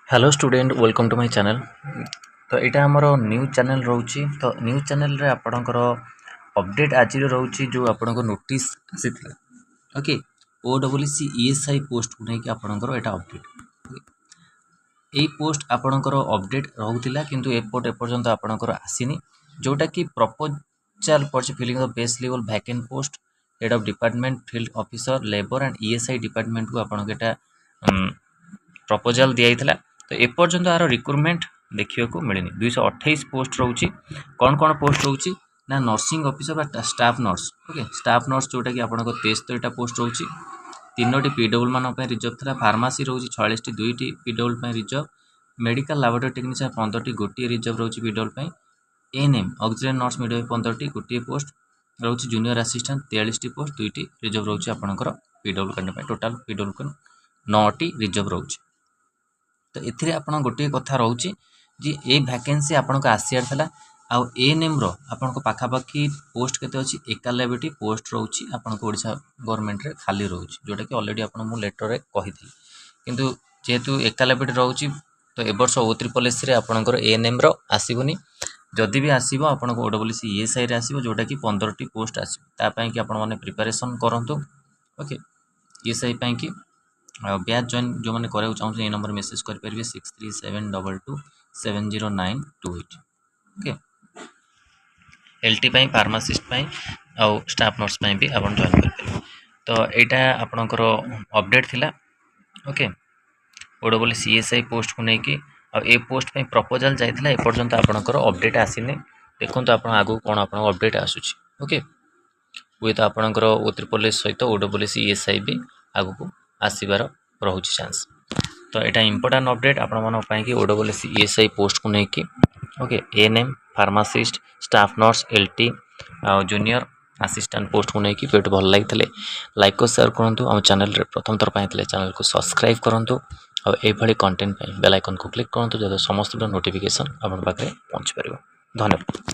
Hello student welcome to my channel. तो यहाँ आमर न्यूज चैनल रोचे तो न्यूज चैनल रे आपणकर अपडेट आज रोचे जो आपण नोटिस आसी ओके OSSC ESI पोस्ट को लेकिन आपणकर यहाँ अपडेट यही पोस्ट आपणकर अपडेट रोला किंतु एपर्यंत आपणकर आसीनी जोटा कि प्रपोजल पड़े filling the base level vacant post head of department field officer labour and ESI department को आपटा प्रपोजल दिया तो एपर्यंत यार रिक्रुटमेंट देखा मिलनी 228 पोस्ट रोचे कौन कौन पोस्ट रोचे ना nursing officer staff nurse okay staff nurse जोटा कि आप 73टा पोस्ट रोचे 3टी पीडब्ल्यू मान रिजर्व था फार्मासी रोचे 46 2टी PW reserve medical laboratory technician 15टी गोटे रिजर्व रोचे PW ANM auxiliary nurse midwife 15टी गोटे पोस्ट रोचे जूनियर असिस्टेंट 43टी पोस्ट 2टी रिजर्व रोचे आपंकर पीडब्ल्यू करने टोटाल पीडब्ल्यू 9टी रिजर्व रोचे तो ये आप गोटे कथा रोचे जी ये वैकेंसी आपको आसार था आउ ANM रो पाखापाखि पोस्ट केते अच्छी 91टी पोस्ट रोचे आपको ओडिशा गवर्नमेंट रे खाली रोचे जोटा कि ऑलरेडी आपन मु लेटर रे कही थी किंतु जेहेतु 91टी रोचे तो ए वर्ष OSSC रे आपनकर ANM रो आसीबनी जदि भी आसीबो आपनको OSSC ESI रे आसीबो जोटा कि 15टी पोस्ट आसीबो ता पई कि आपन माने प्रिपरेशन करंतु ओके ESI पई कि ब्याज जॉइन जो मैंने कराया चाहूँ ये नंबर मेसेज करेंगे 6372270928 ओके LT फार्मासिस्ट आउ स्टाफ नर्स भी आप जॉइन करेंगे तो यहाँ आपणकर अपडेट थिला ओके OSSC ESI पोस्ट को लेकिन ए पोस्ट पे प्रपोजल जाइए एपर्यंत आपणकर अपडेट आसीनी देखो आप आगू कौन आप अपडेट आसूची ओके हुए तो आपणकर OSSC सहित OSSC ESI भी आगू आसबार रोचे चांस तो यहाँ इंपोर्टां अपडेट आपण कि OSSC ESI पोस्ट को लेकिन okay ANM pharmacist staff nurse LT junior assistant post को लेकिन वीडियो भल लगी लाइक और शेयर करूँ आम चैनल प्रथम थर पाई चैनल को सब्सक्राइब करूँ और ये कंटेंट बेल आइकन को क्लिक करूँ जब समस्त नोटिफिकेशन आप पाखे पहुँची पार। धन्यवाद।